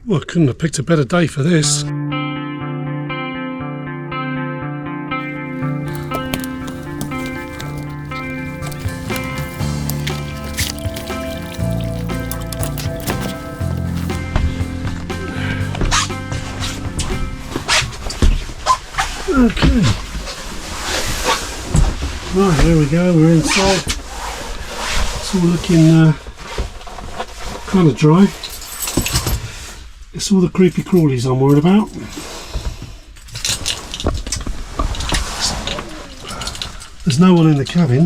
Well, I couldn't have picked a better day for this. Okay. Right, there we go, we're inside. It's all looking kind of dry. It's all the creepy crawlies I'm worried about. There's no one in the cabin,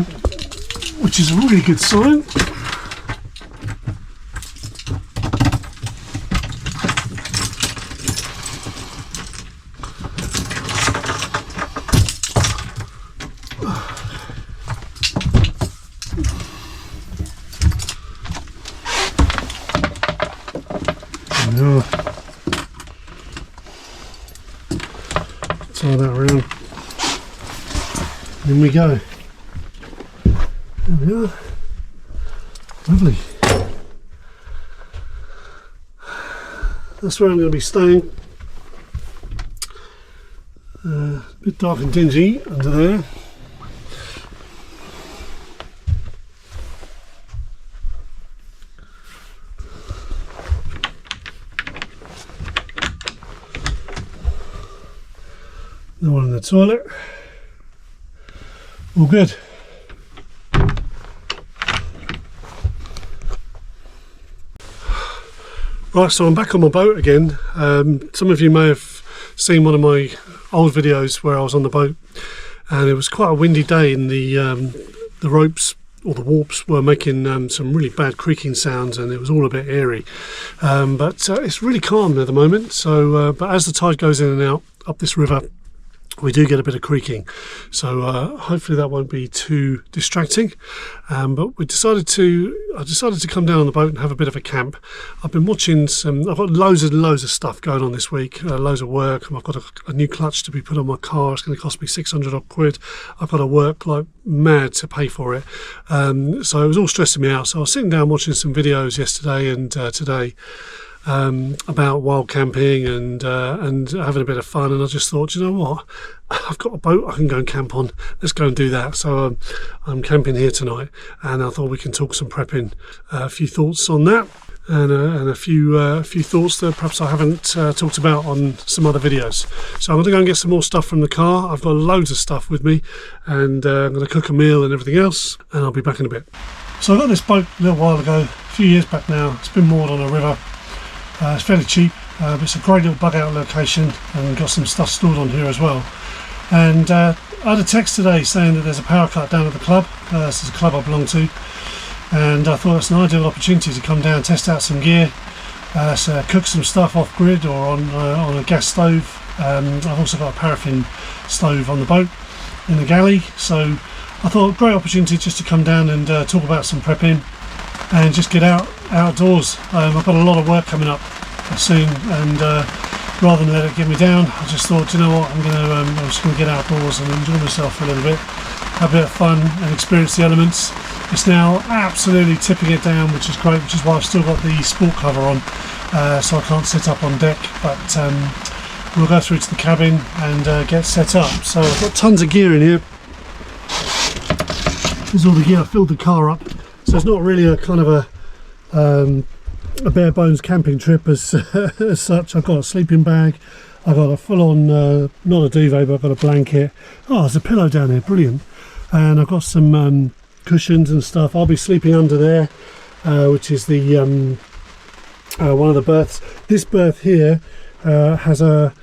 which is a really good sign. No. Tie that around. In we go. There we are. Lovely. That's where I'm going to be staying. A bit dark and dingy under there. No one in the toilet. All good. Right, so I'm back on my boat again. Some of you may have seen one of my old videos where I was on the boat, and it was quite a windy day, and the ropes or the warps were making some really bad creaking sounds, and it was all a bit airy. But it's really calm at the moment. So, but as the tide goes in and out up this river, we do get a bit of creaking, so hopefully that won't be too distracting. But I decided to come down on the boat and have a bit of a camp. I've been watching I've got loads and loads of stuff going on this week, loads of work. I've got a new clutch to be put on my car. It's going to cost me 600 odd quid. I've got to work like mad to pay for it. So it was all stressing me out. So I was sitting down watching some videos yesterday and today about wild camping and having a bit of fun, and I just thought, you know what, I've got a boat I can go and camp on, let's go and do that. So I'm camping here tonight, and I thought we can talk some prepping, a few thoughts on that, and a few thoughts that perhaps I haven't talked about on some other videos. So I'm going to go and get some more stuff from the car. I've got loads of stuff with me, and I'm going to cook a meal and everything else, and I'll be back in a bit. So I got this boat a little while ago, a few years back now. It's been moored on a river. It's fairly cheap, but it's a great little bug out location, and got some stuff stored on here as well. And I had a text today saying that there's a power cut down at the club. This is a club I belong to, and I thought it's an ideal opportunity to come down, test out some gear, so cook some stuff off grid or on a gas stove. I've also got a paraffin stove on the boat in the galley, so I thought great opportunity just to come down and talk about some prepping and just get outdoors. I've got a lot of work coming up soon, and rather than let it get me down, I just thought, you know what, I'm just going to get outdoors and enjoy myself for a little bit, have a bit of fun and experience the elements. It's now absolutely tipping it down, which is great, which is why I've still got the sport cover on, so I can't sit up on deck, but we'll go through to the cabin and get set up. So I've got tons of gear in here. Here's all the gear. I filled the car up. So it's not really a kind of a bare bones camping trip as such. I've got a sleeping bag, I've got a full-on, not a duvet, but I've got a blanket. Oh, there's a pillow down here, brilliant. And I've got some cushions and stuff. I'll be sleeping under there, which is the one of the berths. This berth here has a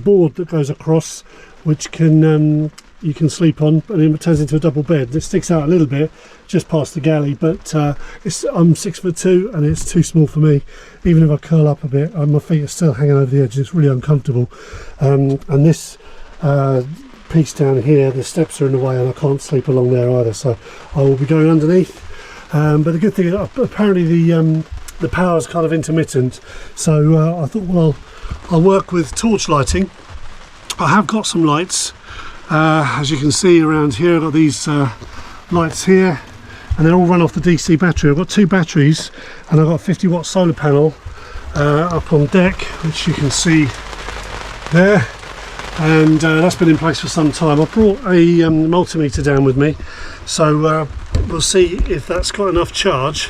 board that goes across, which can you can sleep on, and it turns into a double bed. It sticks out a little bit just past the galley, but I'm 6'2" and it's too small for me. Even if I curl up a bit, my feet are still hanging over the edge. It's really uncomfortable. And this piece down here, the steps are in the way, and I can't sleep along there either, so I will be going underneath. But the good thing is, apparently the power is kind of intermittent, so I thought, well, I'll work with torch lighting. I have got some lights. As you can see around here, I've got these lights here, and they all run off the DC battery. I've got two batteries, and I've got a 50-watt solar panel up on deck, which you can see there, and that's been in place for some time. I brought a multimeter down with me, so we'll see if that's got enough charge,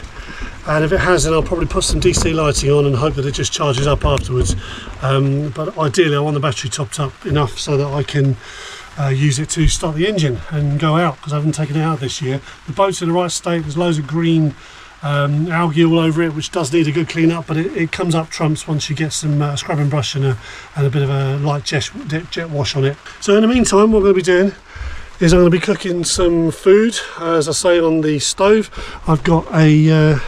and if it has, then I'll probably put some DC lighting on and hope that it just charges up afterwards. But ideally I want the battery topped up enough so that I can use it to start the engine and go out, because I haven't taken it out this year. The boat's in the right state. There's loads of green algae all over it, which does need a good clean up, but it comes up trumps once you get some scrubbing brush and a bit of a light jet wash on it. So in the meantime, what I'm going to be doing is I'm going to be cooking some food, as I say, on the stove. I've got a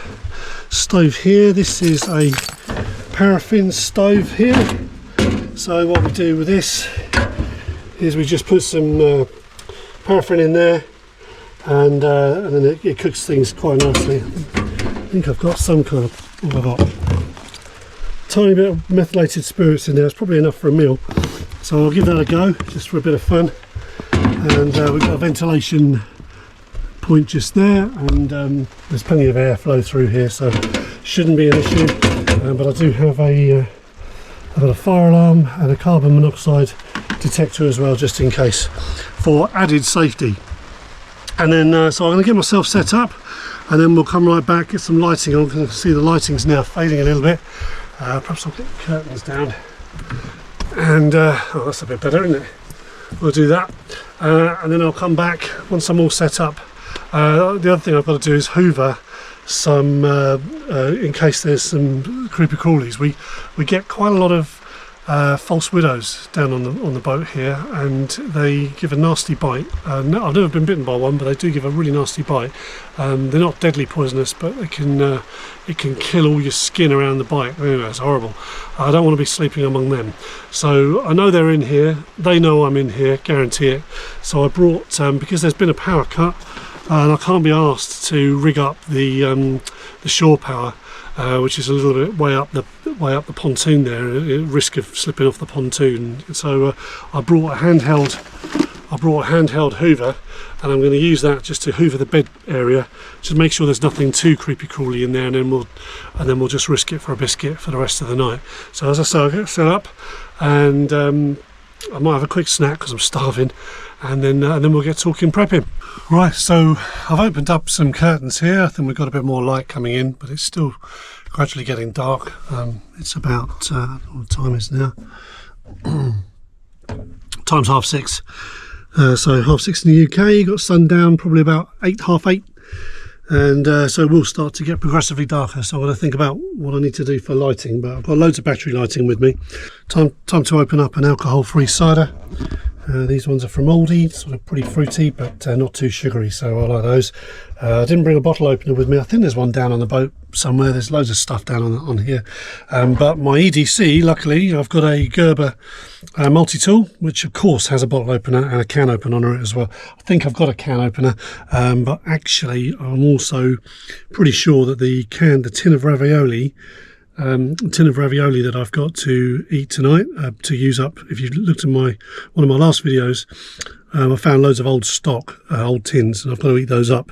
stove here. This is a paraffin stove here. So what we do with this is we just put some paraffin in there, and then it cooks things quite nicely. I think I've got some kind of, I've got a tiny bit of methylated spirits in there. It's probably enough for a meal, so I'll give that a go just for a bit of fun. And we've got a ventilation point just there, and there's plenty of airflow through here, so shouldn't be an issue. But I do have I've got a fire alarm and a carbon monoxide detector as well, just in case, for added safety. And then so I'm going to get myself set up, and then we'll come right back, get some lighting on. You can see the lighting's now fading a little bit. Perhaps I'll get the curtains down, and oh, that's a bit better, isn't it? We'll do that, and then I'll come back once I'm all set up. The other thing I've got to do is hoover some, in case there's some creepy crawlies. We get quite a lot of false widows down on the boat here, and they give a nasty bite. I've never been bitten by one, but they do give a really nasty bite. They're not deadly poisonous, but it can kill all your skin around the bite. Anyway, it's horrible. I don't want to be sleeping among them. So I know they're in here. They know I'm in here, guarantee it. So I brought, because there's been a power cut, and I can't be asked to rig up the shore power, which is a little bit way up the pontoon there, at risk of slipping off the pontoon. So I brought a handheld hoover, and I'm going to use that just to hoover the bed area, just make sure there's nothing too creepy crawly in there, and then we'll just risk it for a biscuit for the rest of the night. So as I say, I'll get set up, and I might have a quick snack because I'm starving, and then we'll get talking prepping. Right, so I've opened up some curtains here. I think we've got a bit more light coming in, but it's still gradually getting dark. It's about what time is it now? Time's 6:30. So 6:30 in the UK. Got sundown probably about 8, half 8. And so we'll start to get progressively darker, so I'm going to think about what I need to do for lighting, but I've got loads of battery lighting with me. Time to open up an alcohol-free cider. These ones are from Aldi, sort of pretty fruity, but not too sugary, so I like those. I didn't bring a bottle opener with me. I think there's one down on the boat somewhere. There's loads of stuff down on here. But my EDC, luckily, I've got a Gerber multi-tool, which of course has a bottle opener and a can opener on it as well. I think I've got a can opener, but actually I'm also pretty sure that the tin of ravioli that I've got to eat tonight, to use up. If you looked at one of my last videos, I found loads of old stock, old tins, and I've got to eat those up.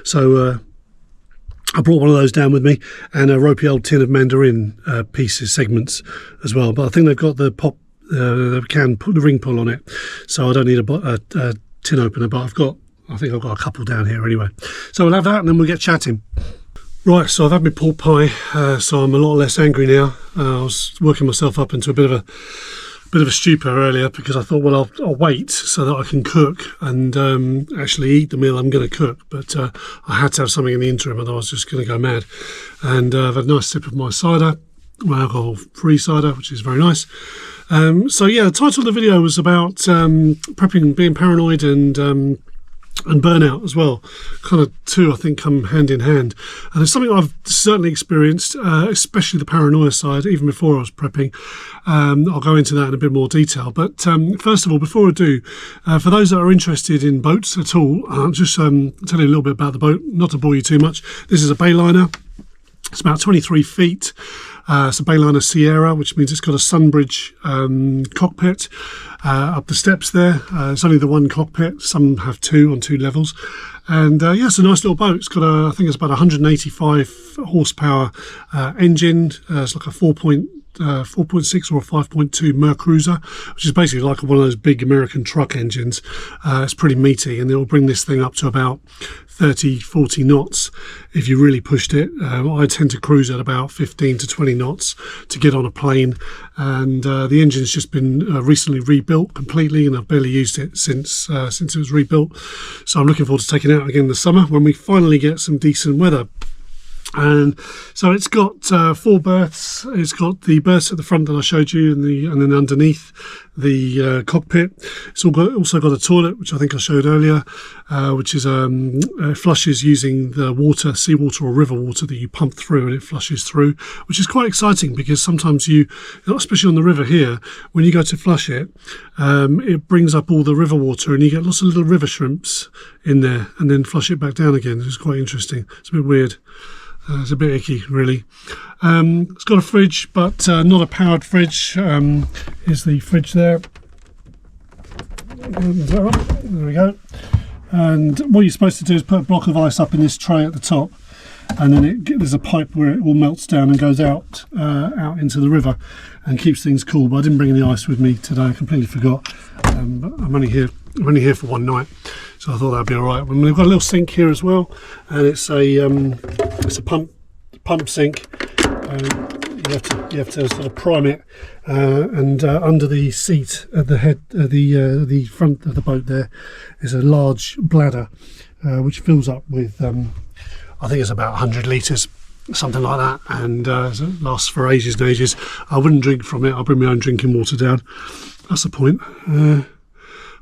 So I brought one of those down with me, and a ropey old tin of mandarin segments as well. But I think they've got the ring pull on it, so I don't need a tin opener. But I think I've got a couple down here anyway. So we'll have that, and then we'll get chatting. Right, so I've had my pork pie, so I'm a lot less angry now. I was working myself up into a bit of a stupor earlier, because I thought, well, I'll wait so that I can cook and actually eat the meal I'm going to cook. But I had to have something in the interim, and I was just going to go mad. And I've had a nice sip of my cider, my alcohol-free cider, which is very nice. So yeah, the title of the video was about prepping, being paranoid, and burnout as well. Kind of two, I think, come hand in hand, and it's something I've certainly experienced, especially the paranoia side, even before I was prepping. I'll go into that in a bit more detail, but first of all, before I do, for those that are interested in boats at all, I'll just tell you a little bit about the boat, not to bore you too much. This is a Bayliner. It's about 23 feet. It's a Bayliner Sierra, which means it's got a Sunbridge cockpit up the steps there. It's only the one cockpit. Some have two on 2 levels. And yeah, it's a nice little boat. It's got I think it's about 185 horsepower engine. It's like a 4.6 or a 5.2 Mercruiser, which is basically like one of those big American truck engines. It's pretty meaty, and it'll bring this thing up to about 30-40 knots if you really pushed it. I tend to cruise at about 15 to 20 knots to get on a plane, and the engine's just been recently rebuilt completely, and I've barely used it since it was rebuilt. So I'm looking forward to taking it out again this summer when we finally get some decent weather. And so it's got 4 berths. It's got the berths at the front that I showed you, and then underneath the cockpit. It's also got a toilet, which I think I showed earlier, which is flushes using the water, seawater or river water that you pump through, and it flushes through, which is quite exciting because sometimes especially on the river here, when you go to flush it, it brings up all the river water, and you get lots of little river shrimps in there, and then flush it back down again. It's quite interesting. It's a bit weird. It's a bit icky, really. It's got a fridge, but not a powered fridge. Here's the fridge there. There we go. And what you're supposed to do is put a block of ice up in this tray at the top, and then there's a pipe where it all melts down and goes out into the river and keeps things cool. But I didn't bring any ice with me today. I completely forgot. But I'm only here for one night, so I thought that'd be all right. We've got a little sink here as well, and it's a pump sink. You have to sort of prime it, and under the seat at the head, the front of the boat there is a large bladder, which fills up with I think it's about 100 litres, something like that, and it lasts for ages and ages. I wouldn't drink from it. I'll bring my own drinking water down. That's the point.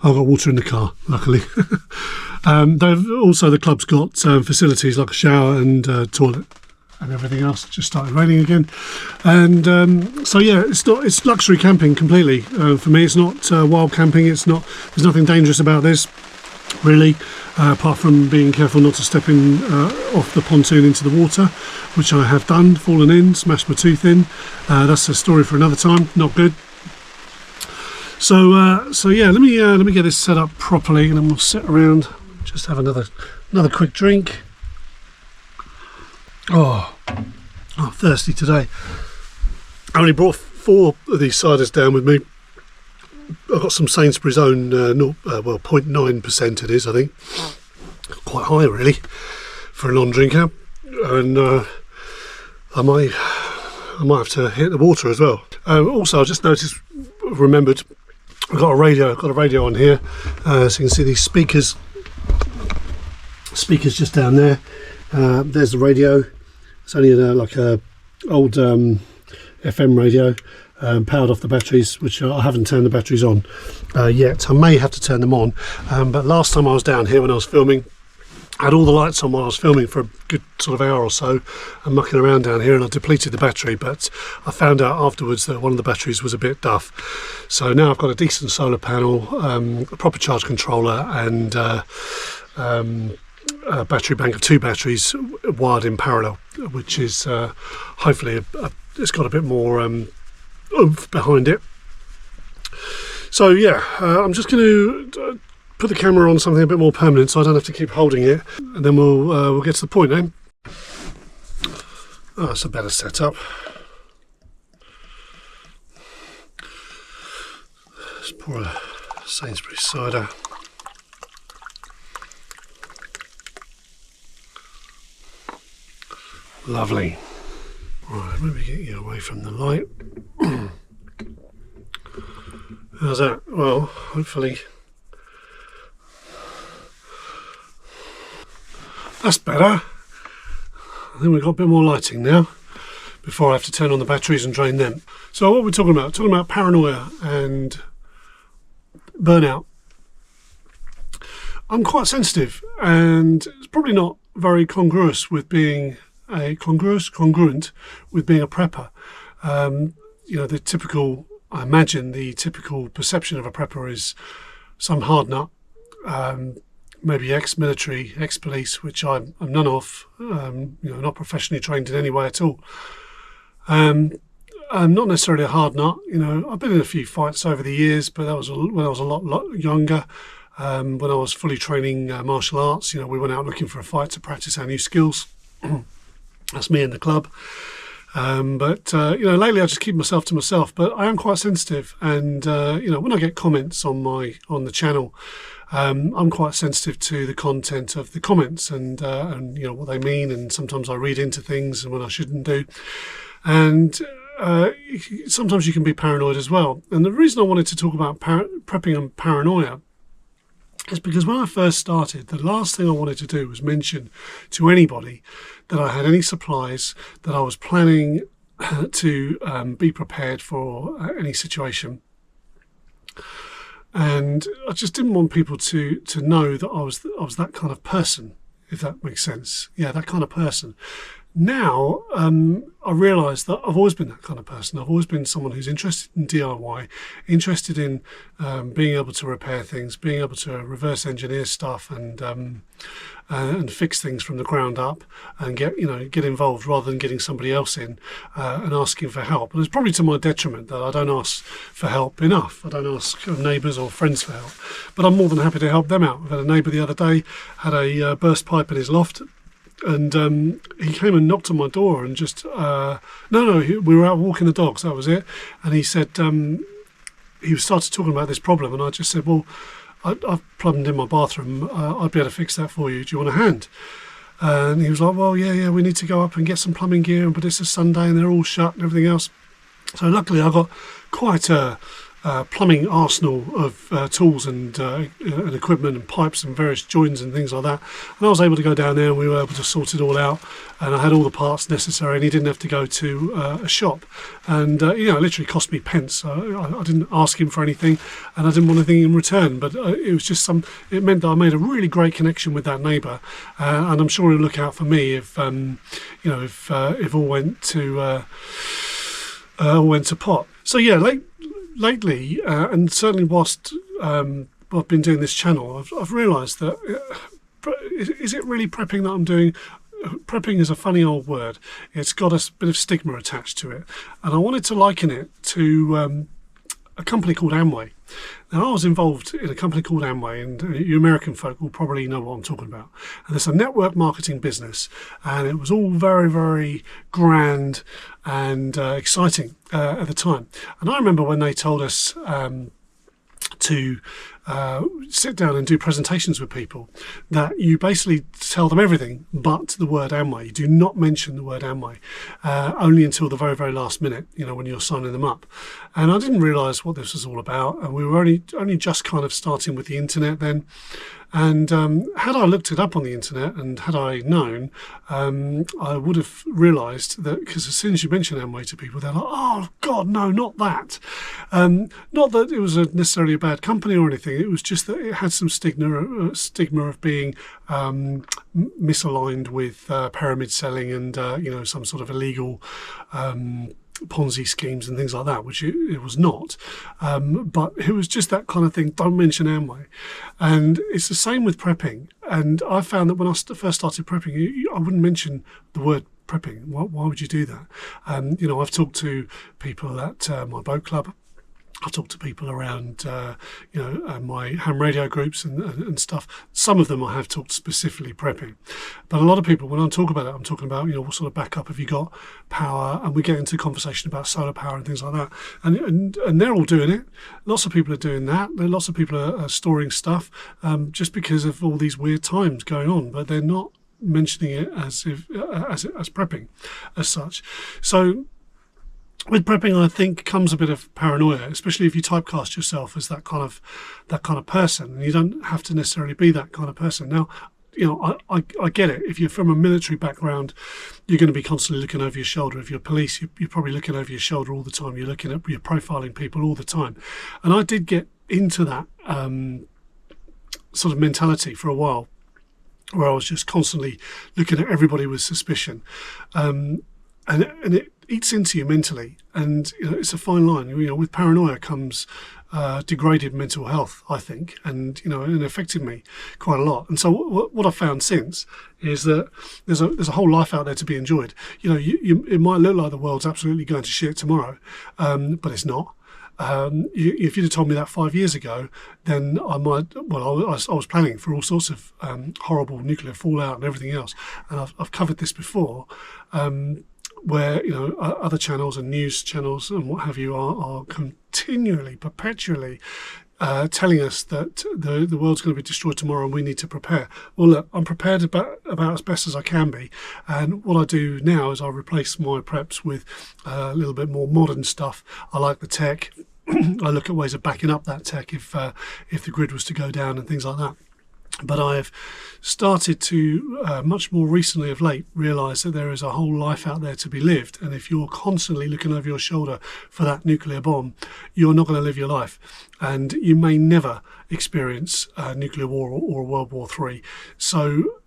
I've got water in the car, luckily. The club's got facilities like a shower and toilet and everything else. It just started raining again, and so yeah, it's luxury camping completely. For me, it's not wild camping. There's nothing dangerous about this, really, apart from being careful not to step in off the pontoon into the water, which I have done, fallen in, smashed my tooth in. That's a story for another time. Not good. So yeah, let me get this set up properly, and then we'll sit around, just have another quick drink. Oh, thirsty today. I only brought 4 of these ciders down with me. I've got some Sainsbury's own, 0.9% it is, I think. Quite high, really, for a non-drinker. And I might have to hit the water as well. Also, I just remembered, I've got a radio on here, so you can see these speakers just down there. There's the radio. It's only like a old FM radio, powered off the batteries, which I haven't turned the batteries on yet. I may have to turn them on, but last time I was down here when I was filming, I had all the lights on while I was filming for a good sort of hour or so and mucking around down here, and I depleted the battery, but I found out afterwards that one of the batteries was a bit duff. So now I've got a decent solar panel, a proper charge controller, and a battery bank of 2 batteries wired in parallel, which is hopefully it's got a bit more oomph behind it. So yeah, I'm just going to put the camera on something a bit more permanent, so I don't have to keep holding it, and then we'll get to the point, eh? Oh, that's a better setup. Let's pour a Sainsbury's cider. Lovely. Right, maybe get you away from the light. How's that? Well, hopefully that's better. I think we've got a bit more lighting now before I have to turn on the batteries and drain them. So what we're talking about? Talking about paranoia and burnout. I'm quite sensitive, and it's probably not very congruent with being a prepper. I imagine the typical perception of a prepper is some hard nut, maybe ex-military, ex-police, which I'm none of, not professionally trained in any way at all. I'm not necessarily a hard nut. I've been in a few fights over the years, but that was when I was a lot younger. When I was fully training martial arts, we went out looking for a fight to practice our new skills. That's me in the club. But lately I just keep myself to myself. But I am quite sensitive, and when I get comments on the channel, I'm quite sensitive to the content of the comments and what they mean. And sometimes I read into things and when I shouldn't do. And sometimes you can be paranoid as well. And the reason I wanted to talk about prepping and paranoia is because when I first started, the last thing I wanted to do was mention to anybody that I had any supplies, that I was planning to be prepared for any situation. And I just didn't want people to know that I was that kind of person, if that makes sense. Yeah, that kind of person. Now, I realise that I've always been that kind of person. I've always been someone who's interested in DIY, interested in being able to repair things, being able to reverse engineer stuff and fix things from the ground up and get involved rather than getting somebody else in and asking for help. And it's probably to my detriment that I don't ask for help enough. I don't ask neighbours or friends for help, but I'm more than happy to help them out. I've had a neighbour the other day had a burst pipe in his loft. And he came and knocked on my door and just, we were out walking the dogs, that was it. And he said, he started talking about this problem. And I just said, well, I've plumbed in my bathroom. I'd be able to fix that for you. Do you want a hand? And he was like, well, yeah, we need to go up and get some plumbing gear. But it's a Sunday and they're all shut and everything else. So luckily I got quite a plumbing arsenal of tools and equipment and pipes and various joints and things like that, and I was able to go down there and we were able to sort it all out, and I had all the parts necessary and he didn't have to go to a shop, and it literally cost me pence. I didn't ask him for anything and I didn't want anything in return, but it was just it meant that I made a really great connection with that neighbour, and I'm sure he'll look out for me if all went to pot. So yeah, lately, and certainly whilst I've been doing this channel, I've realised that is it really prepping that I'm doing? Prepping is a funny old word. It's got a bit of stigma attached to it, and I wanted to liken it to a company called Amway. Now, I was involved in a company called Amway, and you American folk will probably know what I'm talking about. And it's a network marketing business, and it was all very, very grand and exciting at the time. And I remember when they told us to sit down and do presentations with people, that you basically tell them everything but the word Amway. You do not mention the word Amway, only until the very, very last minute, when you're signing them up. And I didn't realise what this was all about, and we were only just kind of starting with the internet then. And had I looked it up on the internet and had I known, I would have realised that, because as soon as you mention Amway to people, they're like, oh God, no, not that. Not that it was necessarily a bad company or anything. It was just that it had some stigma of being misaligned with pyramid selling and some sort of illegal Ponzi schemes and things like that, which it was not, but it was just that kind of thing. Don't mention Amway. And it's the same with prepping, and I found that when I first started prepping, I wouldn't mention the word prepping. Why would you do that? I've talked to people at my boat club. I've talked to people around, my ham radio groups and stuff. Some of them I have talked specifically prepping. But a lot of people, when I talk about it, I'm talking about, what sort of backup have you got, power, and we get into conversation about solar power and things like that. And they're all doing it. Lots of people are doing that. Lots of people are storing stuff just because of all these weird times going on, but they're not mentioning it as prepping as such. So with prepping, I think, comes a bit of paranoia, especially if you typecast yourself as that kind of person, and you don't have to necessarily be that kind of person. Now, I get it. If you're from a military background, you're going to be constantly looking over your shoulder. If you're police, you're probably looking over your shoulder all the time. You're profiling people all the time. And I did get into that sort of mentality for a while, where I was just constantly looking at everybody with suspicion, and eats into you mentally, and it's a fine line. With paranoia comes degraded mental health, I think, and it affected me quite a lot. And so what I've found since is that there's a whole life out there to be enjoyed. It might look like the world's absolutely going to shit tomorrow, but it's not. If you'd have told me that 5 years ago, then I might. Well, I was planning for all sorts of horrible nuclear fallout and everything else, and I've covered this before, where other channels and news channels and what have you are continually, perpetually telling us that the world's going to be destroyed tomorrow and we need to prepare. Well, look, I'm prepared about as best as I can be, and what I do now is I replace my preps with a little bit more modern stuff. I like the tech. I look at ways of backing up that tech if the grid was to go down and things like that. But I've started to, much more recently of late, realise that there is a whole life out there to be lived. And if you're constantly looking over your shoulder for that nuclear bomb, you're not going to live your life. And you may never experience nuclear war or World War III. So,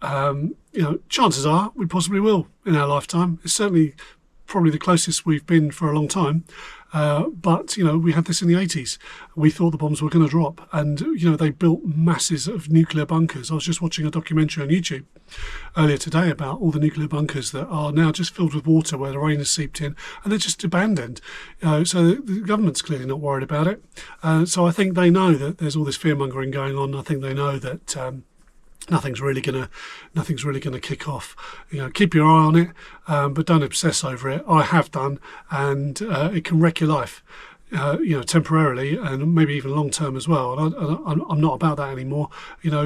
chances are we possibly will in our lifetime. It's certainly probably the closest we've been for a long time. But we had this in the 80s. We thought the bombs were going to drop, and they built masses of nuclear bunkers. I was just watching a documentary on YouTube earlier today about all the nuclear bunkers that are now just filled with water where the rain has seeped in, and they're just abandoned. So the government's clearly not worried about it. So I think they know that there's all this fear mongering going on. I think they know that nothing's really gonna kick off. Keep your eye on it, but don't obsess over it. I have done, and it can wreck your life, temporarily and maybe even long term as well. And I'm not about that anymore.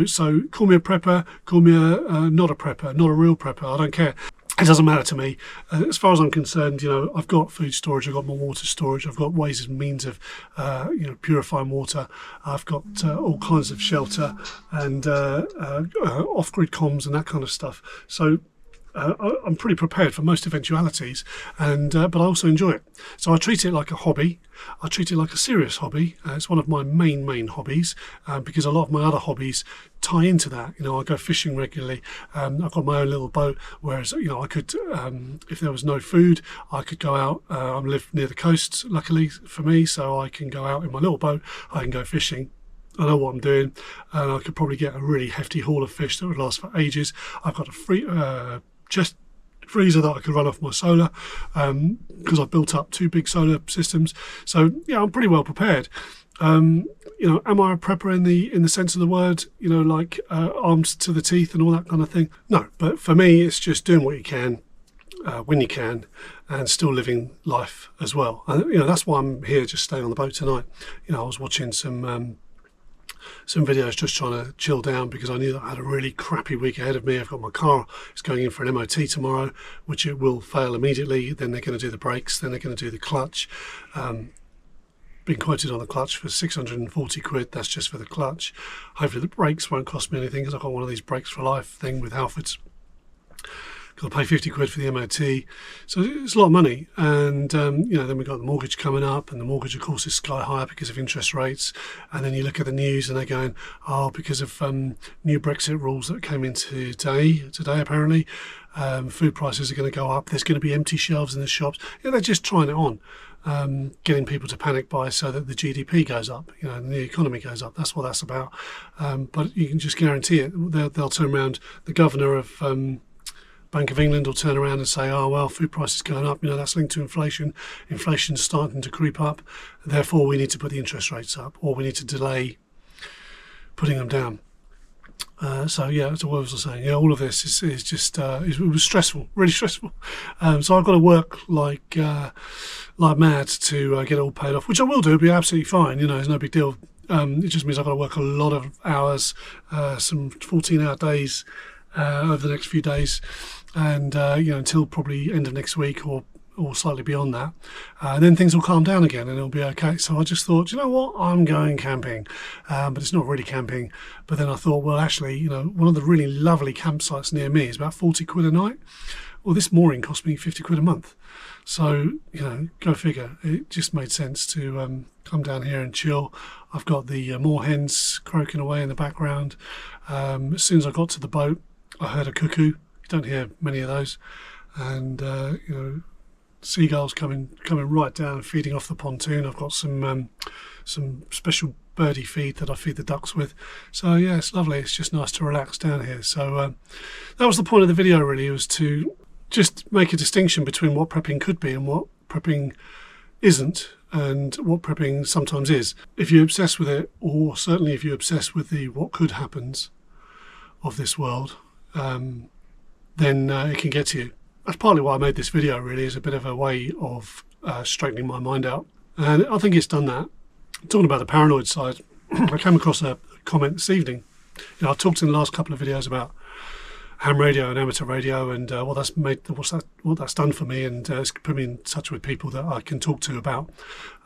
So call me a prepper, call me not a prepper, not a real prepper. I don't care. It doesn't matter to me. As far as I'm concerned, I've got food storage, I've got my water storage, I've got ways and means of, purifying water. I've got all kinds of shelter and off-grid comms and that kind of stuff. So I'm pretty prepared for most eventualities, and but I also enjoy it. So I treat it like a hobby. I treat it like a serious hobby. It's one of my main hobbies, because a lot of my other hobbies tie into that. I go fishing regularly. I've got my own little boat, whereas I could, if there was no food, I could go out. I live near the coast, luckily for me, so I can go out in my little boat. I can go fishing. I know what I'm doing, and I could probably get a really hefty haul of fish that would last for ages. I've got a free just freezer that I could run off my solar, because I've built up 2 big solar systems. So yeah, I'm pretty well prepared. Am I a prepper in the sense of the word? Like arms to the teeth and all that kind of thing? No, but for me, it's just doing what you can, when you can, and still living life as well. And that's why I'm here, just staying on the boat tonight. I was watching some videos just trying to chill down, because I knew that I had a really crappy week ahead of me. I've got my car, it's going in for an MOT tomorrow, which it will fail immediately. Then they're going to do the brakes, then they're going to do the clutch. Been quoted on the clutch for 640 quid. That's just for the clutch. Hopefully the brakes won't cost me anything, because I've got one of these brakes for life thing with Halfords. Got to pay 50 quid for the MOT, so it's a lot of money. And then we've got the mortgage coming up, and the mortgage of course is sky high because of interest rates. And then you look at the news and they're going, because of new Brexit rules that came into today apparently, food prices are going to go up. There's going to be empty shelves in the shops. They're just trying it on, getting people to panic buy so that the GDP goes up, and the economy goes up. That's what that's about. But you can just guarantee it. They'll turn around. The governor of Bank of England will turn around and say, food prices going up, that's linked to inflation. Inflation's starting to creep up. Therefore, we need to put the interest rates up, or we need to delay putting them down. That's what I was saying. All of this is just, it was stressful, really stressful. So I've got to work like mad to get it all paid off, which I will do. It'll be absolutely fine. It's no big deal. It just means I've got to work a lot of hours, some 14-hour days over the next few days, and until probably end of next week or slightly beyond that, and then things will calm down again and it'll be okay. So I just thought, I'm going camping, but it's not really camping. But then I thought, well, actually, one of the really lovely campsites near me is about 40 quid a night. Well, this mooring cost me 50 quid a month. So, go figure. It just made sense to come down here and chill. I've got the moorhens croaking away in the background. As soon as I got to the boat, I heard a cuckoo. You don't hear many of those. And, seagulls coming right down and feeding off the pontoon. I've got some special birdie feed that I feed the ducks with. So yeah, it's lovely. It's just nice to relax down here. So that was the point of the video, really, was to just make a distinction between what prepping could be and what prepping isn't, and what prepping sometimes is. If you obsess with it, or certainly if you obsess with the what could happens of this world, then it can get to you. That's partly why I made this video, really, is a bit of a way of straightening my mind out. And I think it's done that. Talking about the paranoid side, I came across a comment this evening. I've talked in the last couple of videos about ham radio and amateur radio, and what that's done for me, and it's put me in touch with people that I can talk to about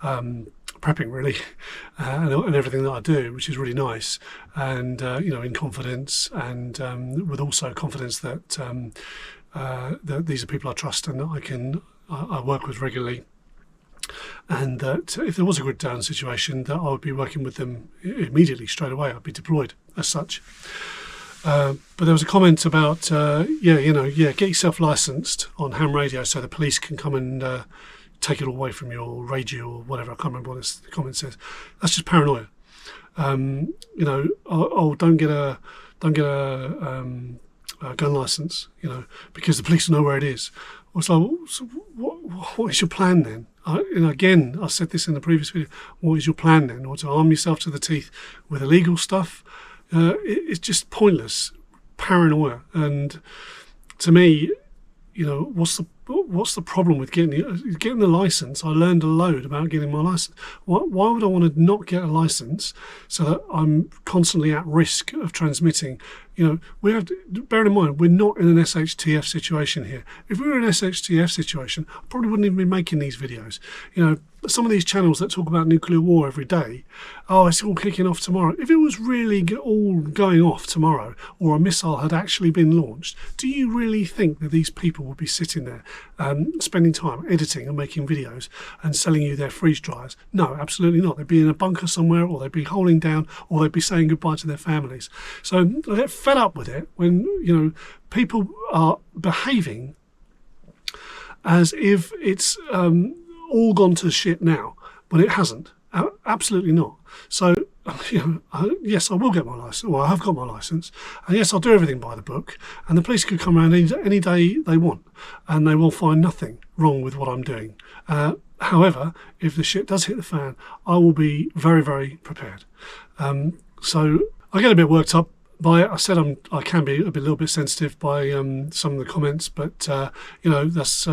prepping, really, and everything that I do, which is really nice, and in confidence, and with also confidence that that these are people I trust and that I work with regularly, and that if there was a grid down situation, that I would be working with them immediately, straight away. I'd be deployed as such. But there was a comment about, get yourself licensed on ham radio so the police can come and take it all away from your radio or whatever. I can't remember what the comment says. That's just paranoia. Don't get a gun license, because the police know where it is. So what is your plan then? Again, I said this in the previous video. What is your plan then? Or to arm yourself to the teeth with illegal stuff? It's just pointless paranoia. And to me, what's the problem with getting the license? I learned a load about getting my license. Why would I want to not get a license so that I'm constantly at risk of transmitting? We have to bear in mind, we're not in an SHTF situation here. If we were in an SHTF situation, I probably wouldn't even be making these videos. Some of these channels that talk about nuclear war every day, it's all kicking off tomorrow. If it was really all going off tomorrow, or a missile had actually been launched, do you really think that these people would be sitting there spending time editing and making videos and selling you their freeze dryers? No, absolutely not. They'd be in a bunker somewhere, or they'd be holding down, or they'd be saying goodbye to their families. So I get fed up with it when people are behaving as if it's all gone to shit now, when it hasn't. Absolutely not. So yes, I will get my license. Well, I have got my license, and yes, I'll do everything by the book. And the police could come around any day they want, and they will find nothing wrong with what I'm doing. However, if the shit does hit the fan, I will be very, very prepared. So I get a bit worked up by it. I said I can be a little bit sensitive by some of the comments, but that's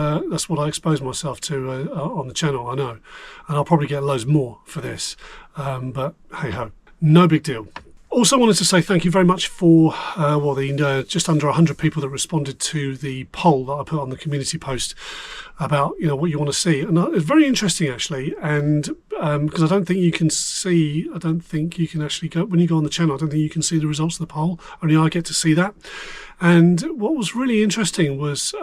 what I expose myself to on the channel. I know, and I'll probably get loads more for this. But hey ho, no big deal. Also wanted to say thank you very much for the just under 100 people that responded to the poll that I put on the community post about what you want to see, and it's very interesting actually. And because I don't think you can actually go when you go on the channel. I don't think you can see the results of the poll. Only I get to see that. And what was really interesting was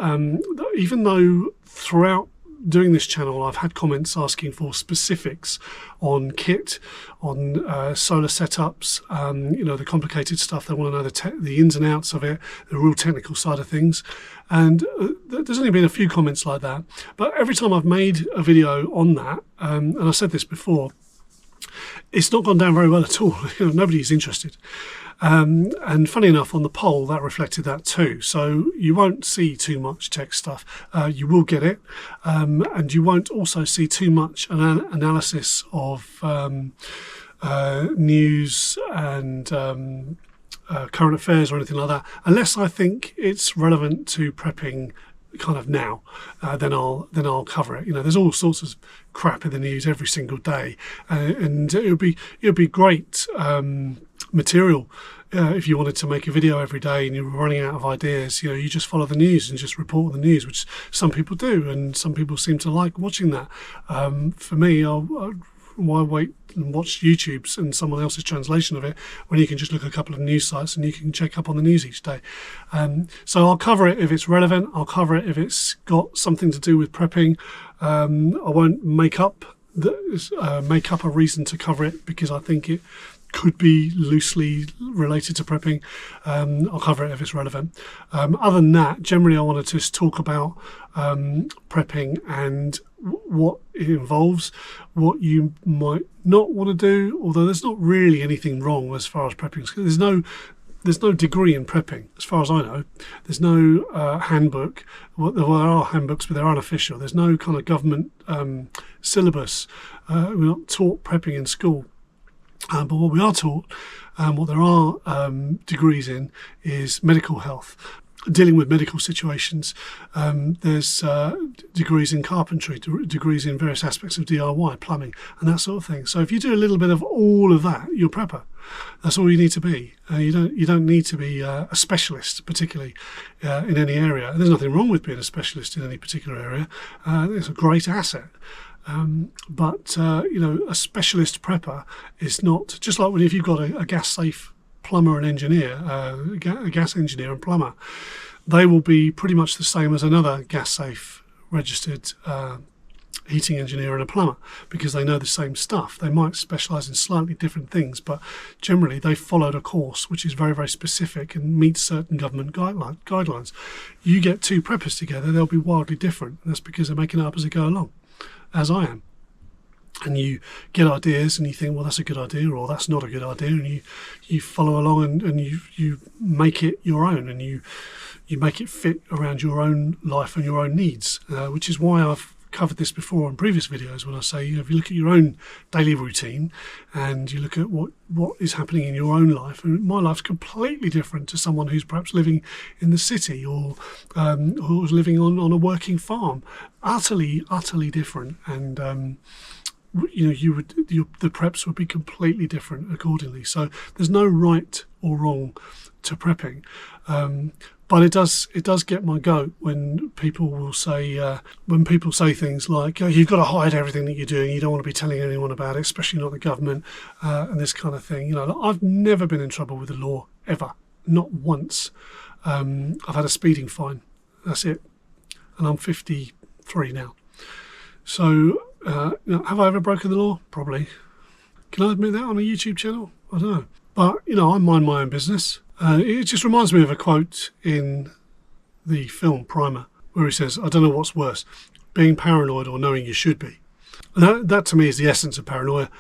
even though throughout doing this channel I've had comments asking for specifics on kit, on solar setups, the complicated stuff. They want to know the ins and outs of it, the real technical side of things. And there's only been a few comments like that, but every time I've made a video on that, and I said this before, it's not gone down very well at all. Nobody's interested. And funny enough, on the poll that reflected that too. So you won't see too much tech stuff. You will get it, and you won't also see too much analysis of news and current affairs or anything like that, unless I think it's relevant to prepping kind of now. Then I'll cover it. There's all sorts of crap in the news every single day, and it would be great material if you wanted to make a video every day and you're running out of ideas. You just follow the news and just report the news, which some people do, and some people seem to like watching that. For me, why wait and watch YouTube's and someone else's translation of it when you can just look at a couple of news sites and you can check up on the news each day? So I'll cover it if it's relevant. I'll cover it if it's got something to do with prepping. I won't make up a reason to cover it because I think it could be loosely related to prepping. I'll cover it if it's relevant. Other than that, generally I want to just talk about prepping and what it involves, what you might not want to do, although there's not really anything wrong as far as prepping. There's no degree in prepping, as far as I know. There's no handbook. Well, there are handbooks, but they're unofficial. There's no kind of government syllabus. We're not taught prepping in school. But what we are taught, what there are degrees in, is medical health, dealing with medical situations. There's degrees in carpentry, degrees in various aspects of DIY, plumbing, and that sort of thing. So if you do a little bit of all of that, you're a prepper. That's all you need to be. You don't need to be a specialist, particularly in any area. There's nothing wrong with being a specialist in any particular area. It's a great asset. But a specialist prepper is not just like if you've got a gas safe plumber and engineer, a gas engineer and plumber, they will be pretty much the same as another gas safe registered heating engineer and a plumber, because they know the same stuff. They might specialise in slightly different things, but generally they followed a course which is very, very specific and meets certain government guidelines. You get two preppers together, they'll be wildly different, and that's because they're making it up as they go along, as I am. And you get ideas and you think, well, that's a good idea, or that's not a good idea, and you follow along and you make it your own, and you make it fit around your own life and your own needs, which is why I've covered this before in previous videos when I say, if you look at your own daily routine and you look at what is happening in your own life, and my life's completely different to someone who's perhaps living in the city or who's living on a working farm, utterly different, and the preps would be completely different accordingly. So there's no right or wrong to prepping. But it does get my goat when people will say things like, you've got to hide everything that you're doing, you don't want to be telling anyone about it, especially not the government, and this kind of thing. I've never been in trouble with the law, ever, not once. I've had a speeding fine, that's it, and I'm 53 now. So have I ever broken the law? Probably. Can I admit that on a YouTube channel? I don't know. But I mind my own business. It just reminds me of a quote in the film Primer, where he says, I don't know what's worse, being paranoid or knowing you should be. And that to me is the essence of paranoia.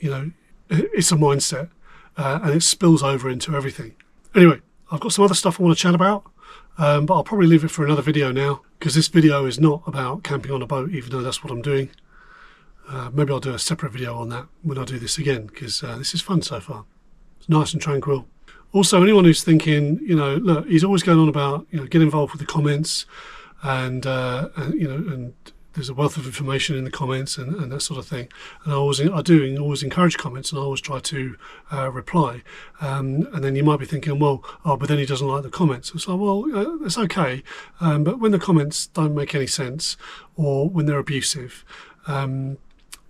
It's a mindset, and it spills over into everything. Anyway, I've got some other stuff I want to chat about, but I'll probably leave it for another video now, because this video is not about camping on a boat, even though that's what I'm doing. Maybe I'll do a separate video on that when I do this again, because this is fun so far. It's nice and tranquil. Also, anyone who's thinking, look, he's always going on about, get involved with the comments, and there's a wealth of information in the comments and that sort of thing. And I always encourage comments, and I always try to reply. And then you might be thinking, but then he doesn't like the comments. It's like, it's okay. But when the comments don't make any sense, or when they're abusive, then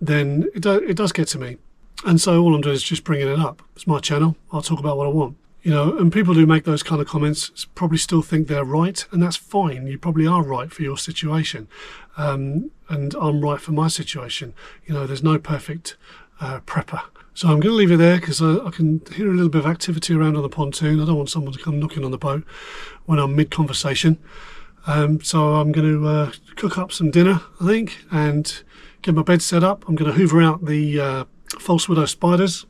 it does get to me. And so all I'm doing is just bringing it up. It's my channel. I'll talk about what I want. And people who make those kind of comments probably still think they're right, and that's fine. You probably are right for your situation, and I'm right for my situation. There's no perfect prepper. So I'm going to leave it there, because I can hear a little bit of activity around on the pontoon. I don't want someone to come knocking on the boat when I'm mid-conversation. So I'm going to cook up some dinner, I think, and get my bed set up. I'm going to hoover out the false widow spiders.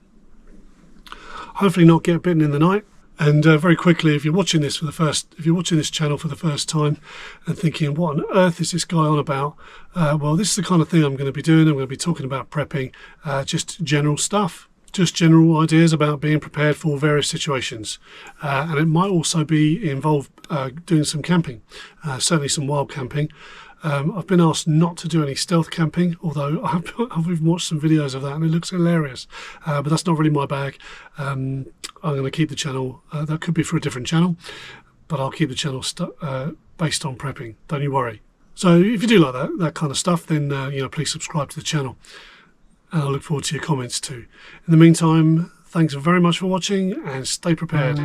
Hopefully not get bitten in the night. And very quickly, if you're watching this channel for the first time and thinking, what on earth is this guy on about? Well, this is the kind of thing I'm going to be doing. I'm going to be talking about prepping, just general stuff, just general ideas about being prepared for various situations. And it might also be involved doing some camping, certainly some wild camping. I've been asked not to do any stealth camping, although I've even watched some videos of that and it looks hilarious, but that's not really my bag. I'm going to keep the channel, that could be for a different channel, but I'll keep the channel based on prepping, don't you worry. So if you do like that kind of stuff, then please subscribe to the channel, and I look forward to your comments too. In the meantime, thanks very much for watching, and stay prepared.